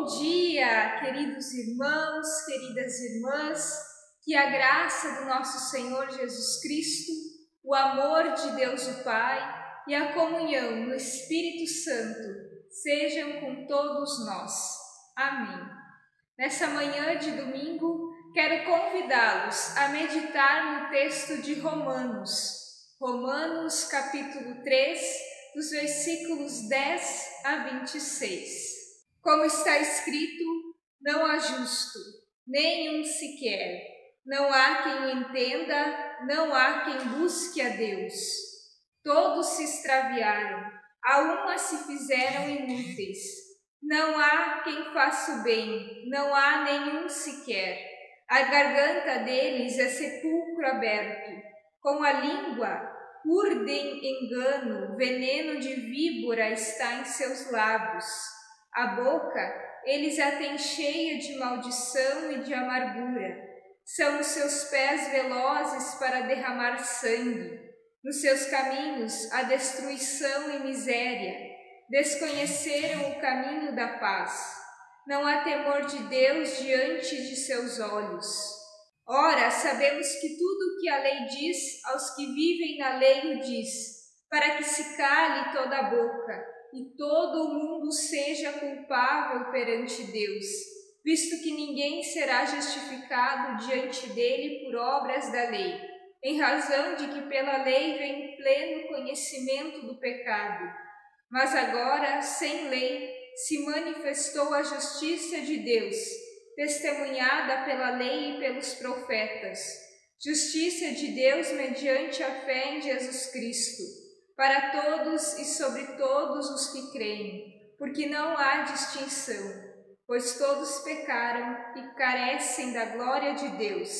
dia, queridos irmãos, queridas irmãs, que a graça do nosso Senhor Jesus Cristo, o amor de Deus o Pai e a comunhão no Espírito Santo sejam com todos nós. Amém. Nessa manhã de domingo, quero convidá-los a meditar no texto de Romanos capítulo 3, dos versículos 10 a 26. Como está escrito, não há justo, nenhum sequer. Não há quem o entenda, não há quem busque a Deus. Todos se extraviaram, a uma se fizeram inúteis. Não há quem faça o bem, não há nenhum sequer. A garganta deles é sepulcro aberto. Com a língua urdem engano, veneno de víbora está em seus lábios. A boca eles a têm cheia de maldição e de amargura. São os seus pés velozes para derramar sangue. Nos seus caminhos há destruição e miséria. Desconheceram o caminho da paz. Não há temor de Deus diante de seus olhos. Ora, sabemos que tudo o que a lei diz, aos que vivem na lei o diz, para que se cale toda a boca e todo o mundo seja culpável perante Deus, visto que ninguém será justificado diante dele por obras da lei, em razão de que pela lei vem pleno conhecimento do pecado. Mas agora, sem lei, se manifestou a justiça de Deus, testemunhada pela lei e pelos profetas, justiça de Deus mediante a fé em Jesus Cristo, para todos e sobre todos os que creem, porque não há distinção, pois todos pecaram e carecem da glória de Deus,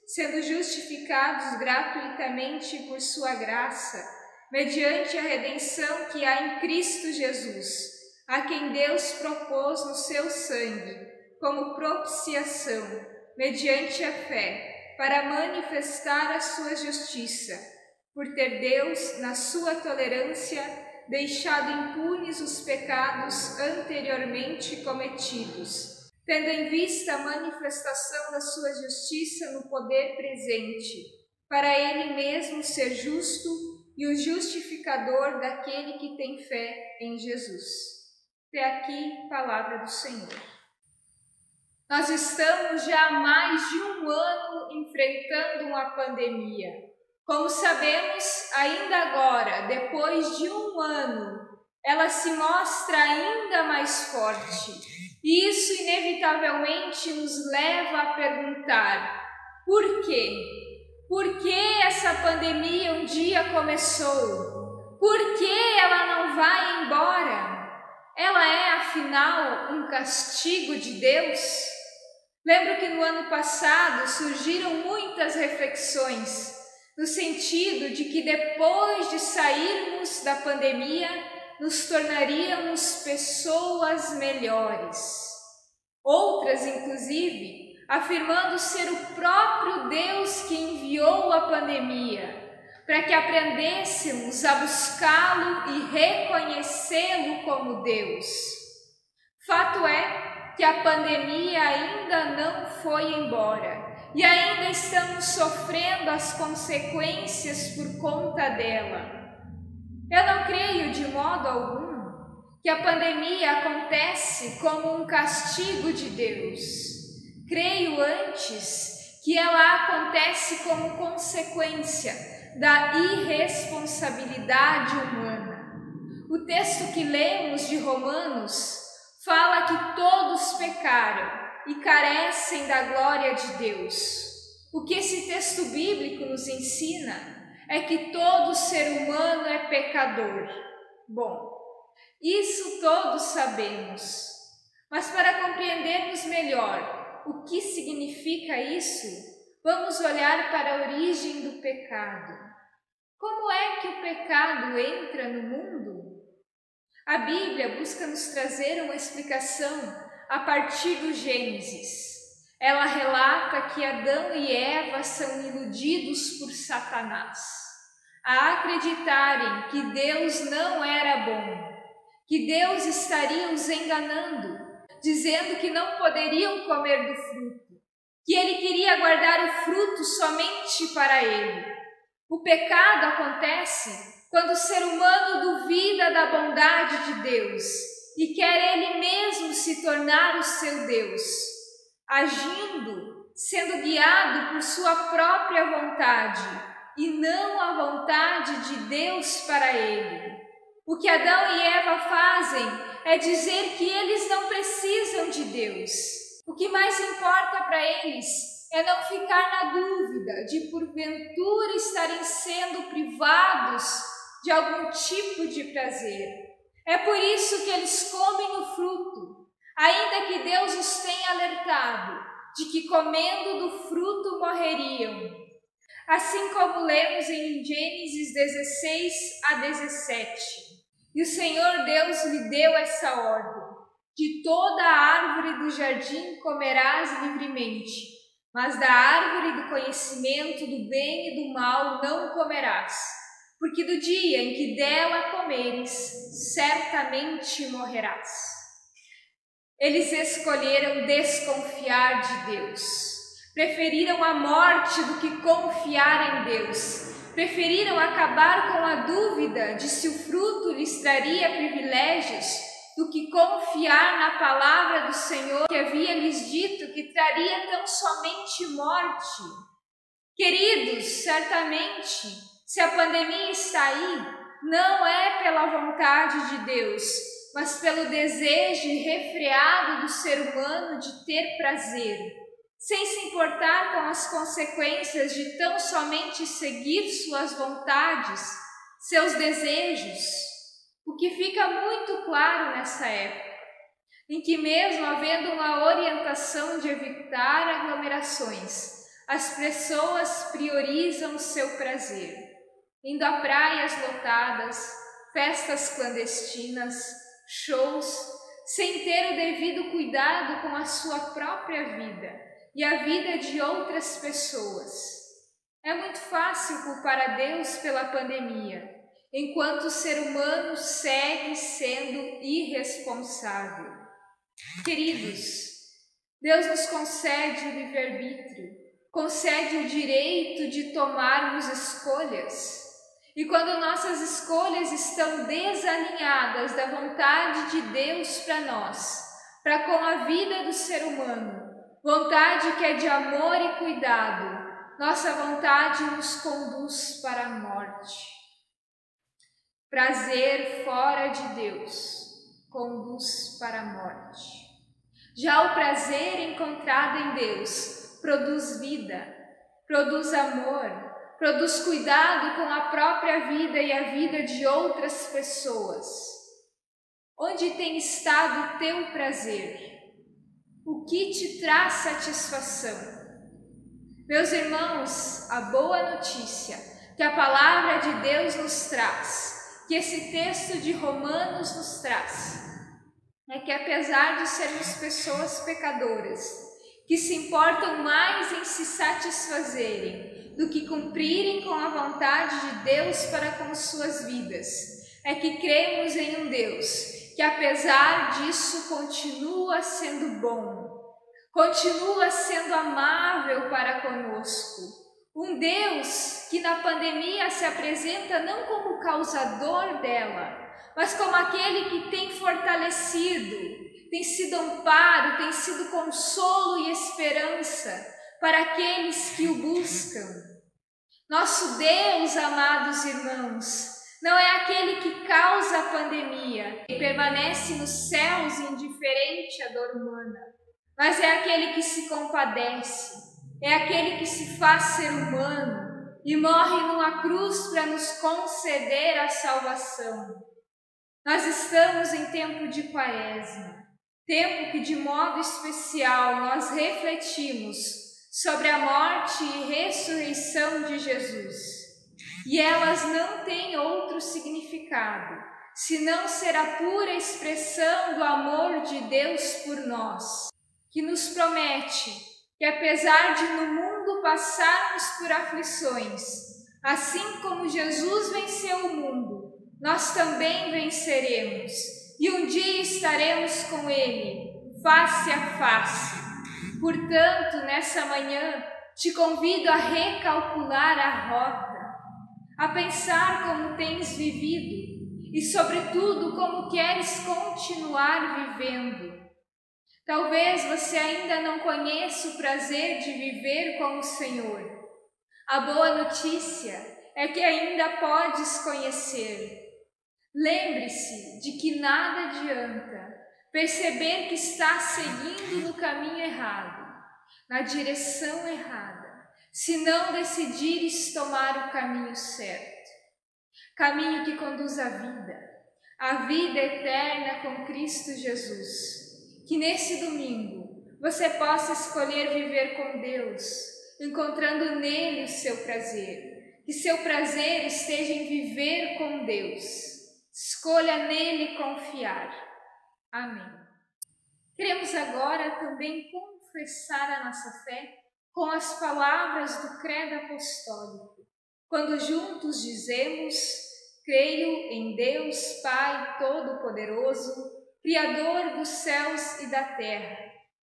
sendo justificados gratuitamente por sua graça, mediante a redenção que há em Cristo Jesus, a quem Deus propôs no seu sangue, como propiciação, mediante a fé, para manifestar a sua justiça, por ter Deus, na sua tolerância, deixado impunes os pecados anteriormente cometidos, tendo em vista a manifestação da sua justiça no poder presente, para ele mesmo ser justo e o justificador daquele que tem fé em Jesus. Até aqui, palavra do Senhor. Nós estamos já há mais de um ano enfrentando uma pandemia. Como sabemos, ainda agora, depois de um ano, ela se mostra ainda mais forte. E isso inevitavelmente nos leva a perguntar: por quê? Por que essa pandemia um dia começou? Por que ela não vai embora? Ela é, afinal, um castigo de Deus? Lembro que no ano passado surgiram muitas reflexões, no sentido de que depois de sairmos da pandemia, nos tornaríamos pessoas melhores. Outras, inclusive, afirmando ser o próprio Deus que enviou a pandemia, para que aprendêssemos a buscá-lo e reconhecê-lo como Deus. Fato é que a pandemia ainda não foi embora e ainda estamos sofrendo as consequências por conta dela. Eu não creio de modo algum que a pandemia acontece como um castigo de Deus. Creio antes que ela acontece como consequência da irresponsabilidade humana. O texto que lemos de Romanos fala que todos pecaram e carecem da glória de Deus. O que esse texto bíblico nos ensina é que todo ser humano é pecador. Bom, isso todos sabemos, mas para compreendermos melhor o que significa isso, vamos olhar para a origem do pecado. Como é que o pecado entra no mundo? A Bíblia busca nos trazer uma explicação a partir do Gênesis. Ela relata que Adão e Eva são iludidos por Satanás, a acreditarem que Deus não era bom, que Deus estaria os enganando, dizendo que não poderiam comer do fruto, que ele queria guardar o fruto somente para ele. O pecado acontece quando o ser humano duvida da bondade de Deus e quer ele mesmo se tornar o seu Deus, agindo, sendo guiado por sua própria vontade e não a vontade de Deus para ele. O que Adão e Eva fazem é dizer que eles não precisam de Deus. O que mais importa para eles é não ficar na dúvida de porventura estarem sendo privados de algum tipo de prazer. É por isso que eles comem o fruto, ainda que Deus os tenha alertado de que comendo do fruto morreriam. Assim como lemos em Gênesis 16 a 17. E o Senhor Deus lhe deu essa ordem: de toda a árvore do jardim comerás livremente, mas da árvore do conhecimento do bem e do mal não comerás, porque do dia em que dela comeres, certamente morrerás. Eles escolheram desconfiar de Deus. Preferiram a morte do que confiar em Deus. Preferiram acabar com a dúvida de se o fruto lhes traria privilégios do que confiar na palavra do Senhor que havia lhes dito que traria tão somente morte. Queridos, certamente, se a pandemia está aí, não é pela vontade de Deus, mas pelo desejo irrefreado do ser humano de ter prazer, sem se importar com as consequências de tão somente seguir suas vontades, seus desejos. O que fica muito claro nessa época, em que mesmo havendo uma orientação de evitar aglomerações, as pessoas priorizam o seu prazer, indo a praias lotadas, festas clandestinas, shows, sem ter o devido cuidado com a sua própria vida e a vida de outras pessoas. É muito fácil culpar a Deus pela pandemia, enquanto o ser humano segue sendo irresponsável. Queridos, Deus nos concede o livre-arbítrio, concede o direito de tomarmos escolhas. E quando nossas escolhas estão desalinhadas da vontade de Deus para nós, para com a vida do ser humano, vontade que é de amor e cuidado, nossa vontade nos conduz para a morte. Prazer fora de Deus conduz para a morte. Já o prazer encontrado em Deus produz vida, produz amor, produz cuidado com a própria vida e a vida de outras pessoas. Onde tem estado o teu prazer? O que te traz satisfação? Meus irmãos, a boa notícia que a palavra de Deus nos traz, que esse texto de Romanos nos traz, é que apesar de sermos pessoas pecadoras, que se importam mais em se satisfazerem do que cumprirem com a vontade de Deus para com suas vidas, é que cremos em um Deus que apesar disso continua sendo bom, continua sendo amável para conosco. Um Deus que na pandemia se apresenta não como causador dela, mas como aquele que tem fortalecido, tem sido amparo, tem sido consolo e esperança para aqueles que o buscam. Nosso Deus, amados irmãos, não é aquele que causa a pandemia e permanece nos céus indiferente à dor humana, mas é aquele que se compadece, é aquele que se faz ser humano e morre numa cruz para nos conceder a salvação. Nós estamos em tempo de Quaresma, tempo que de modo especial nós refletimos sobre a morte e ressurreição de Jesus. E elas não têm outro significado, senão ser a pura expressão do amor de Deus por nós, que nos promete que apesar de no mundo passarmos por aflições, assim como Jesus venceu o mundo, nós também venceremos, e um dia estaremos com Ele, face a face. Portanto, nessa manhã, te convido a recalcular a rota, a pensar como tens vivido e, sobretudo, como queres continuar vivendo. Talvez você ainda não conheça o prazer de viver com o Senhor. A boa notícia é que ainda podes conhecer. Lembre-se de que nada adianta perceber que está seguindo no caminho errado, na direção errada, se não decidires tomar o caminho certo. Caminho que conduz à vida eterna com Cristo Jesus. Que nesse domingo você possa escolher viver com Deus, encontrando nele o seu prazer. Que seu prazer esteja em viver com Deus. Escolha nele confiar. Amém. Queremos agora também confessar a nossa fé com as palavras do Credo Apostólico, quando juntos dizemos: creio em Deus Pai Todo-Poderoso, Criador dos céus e da terra,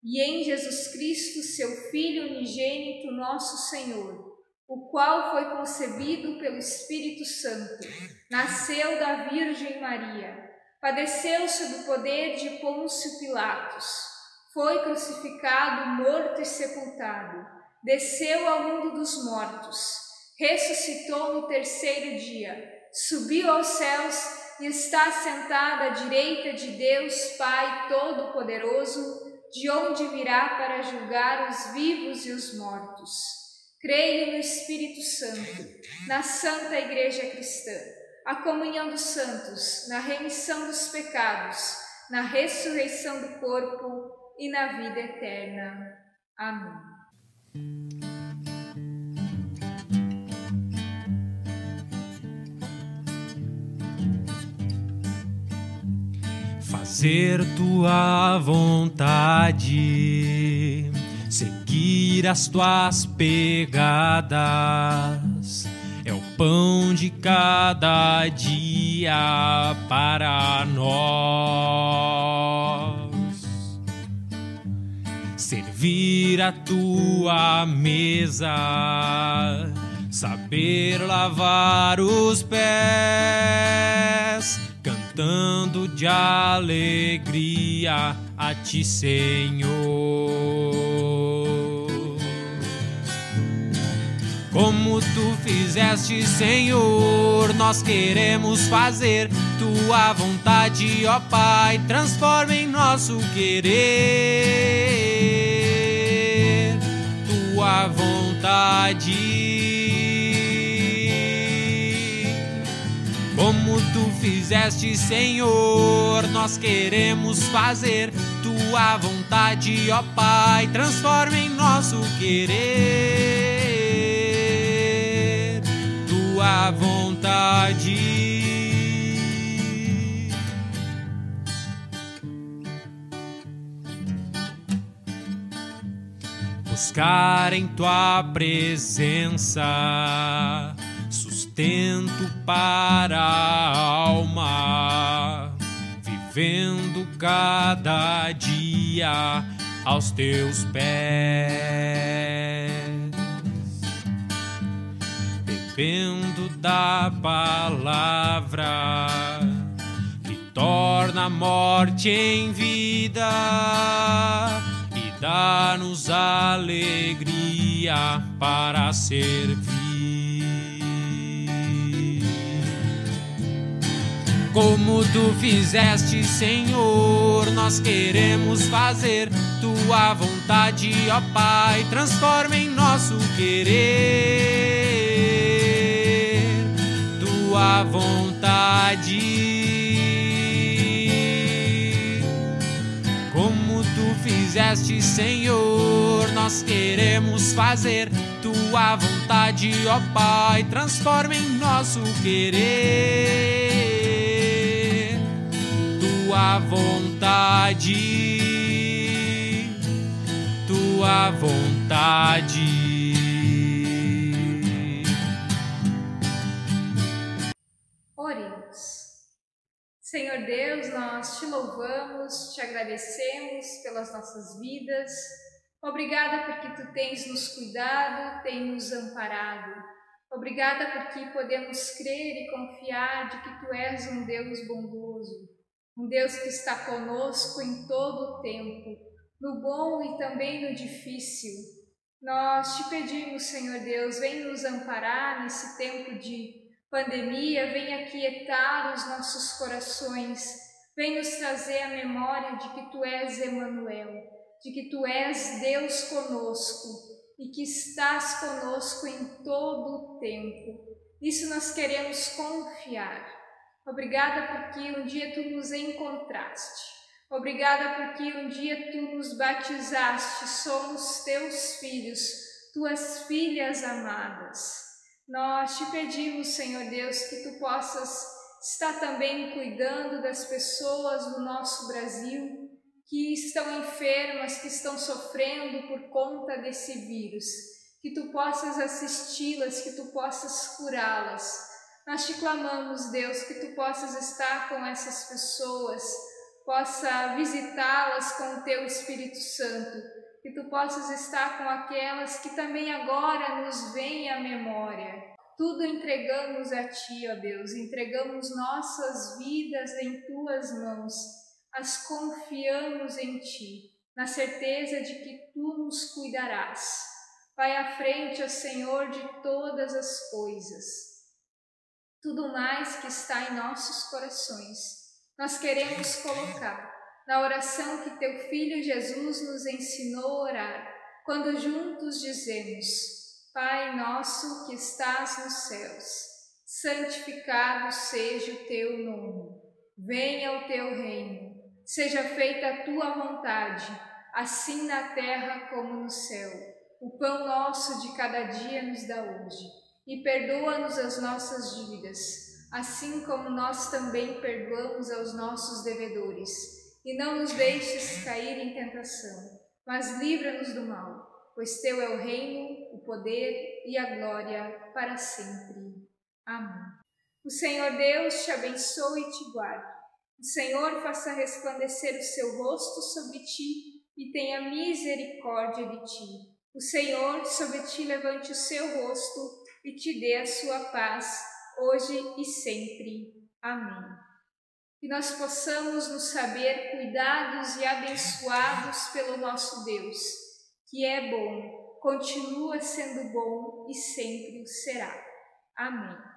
e em Jesus Cristo, seu Filho unigênito, nosso Senhor, o qual foi concebido pelo Espírito Santo, nasceu da Virgem Maria, padeceu sob o poder de Pôncio Pilatos, foi crucificado, morto e sepultado, desceu ao mundo dos mortos, ressuscitou no terceiro dia, subiu aos céus e está sentado à direita de Deus Pai Todo-Poderoso, de onde virá para julgar os vivos e os mortos. Creio no Espírito Santo, na Santa Igreja Cristã, a comunhão dos santos, na remissão dos pecados, na ressurreição do corpo e na vida eterna. Amém. Fazer tua vontade, seguir as tuas pegadas, é o pão de cada dia para nós. Servir a tua mesa, saber lavar os pés, cantando de alegria a ti, Senhor. Como tu fizeste, Senhor, nós queremos fazer tua vontade, ó Pai, transforma em nosso querer tua vontade. Como tu fizeste, Senhor, nós queremos fazer tua vontade, ó Pai, transforma em nosso querer tua vontade. Buscar em tua presença sustento para a alma, vivendo cada dia aos teus pés, bebendo da palavra que torna a morte em vida e dá-nos alegria para servir. Como tu fizeste, Senhor, nós queremos fazer tua vontade, ó Pai, transforma em nosso querer tua vontade. Como tu fizeste, Senhor, nós queremos fazer tua vontade, ó Pai, transforma em nosso querer tua vontade, tua vontade. Oremos. Senhor Deus, nós nós te louvamos, te agradecemos pelas nossas vidas. Obrigada porque tu tens nos cuidado, tens nos amparado. Obrigada porque podemos crer e confiar de que tu és um Deus bondoso, um Deus que está conosco em todo o tempo, no bom e também no difícil. Nós te pedimos, Senhor Deus, vem nos amparar nesse tempo de pandemia, vem aquietar os nossos corações, vem nos trazer a memória de que tu és Emanuel, de que tu és Deus conosco e que estás conosco em todo o tempo. Isso nós queremos confiar. Obrigada porque um dia tu nos encontraste. Obrigada porque um dia tu nos batizaste, somos teus filhos, tuas filhas amadas. Nós te pedimos, Senhor Deus, que tu possas estar também cuidando das pessoas do nosso Brasil que estão enfermas, que estão sofrendo por conta desse vírus, que tu possas assisti-las, que tu possas curá-las. Nós te clamamos, Deus, que tu possas estar com essas pessoas, possa visitá-las com o teu Espírito Santo, que tu possas estar com aquelas que também agora nos vêm à memória. Tudo entregamos a ti, ó Deus, entregamos nossas vidas em tuas mãos, as confiamos em ti, na certeza de que tu nos cuidarás. Vai à frente, ó Senhor, de todas as coisas. Tudo mais que está em nossos corações, nós queremos colocar na oração que teu Filho Jesus nos ensinou a orar, quando juntos dizemos: Pai nosso que estás nos céus, santificado seja o teu nome. Venha o teu reino, seja feita a tua vontade, assim na terra como no céu. O pão nosso de cada dia nos dá hoje, e perdoa-nos as nossas dívidas, assim como nós também perdoamos aos nossos devedores. E não nos deixes cair em tentação, mas livra-nos do mal, pois teu é o reino, o poder e a glória para sempre. Amém. O Senhor Deus te abençoe e te guarde. O Senhor faça resplandecer o seu rosto sobre ti e tenha misericórdia de ti. O Senhor sobre ti levante o seu rosto e te dê a sua paz, hoje e sempre. Amém. Que nós possamos nos saber cuidados e abençoados pelo nosso Deus, que é bom, continua sendo bom e sempre o será. Amém.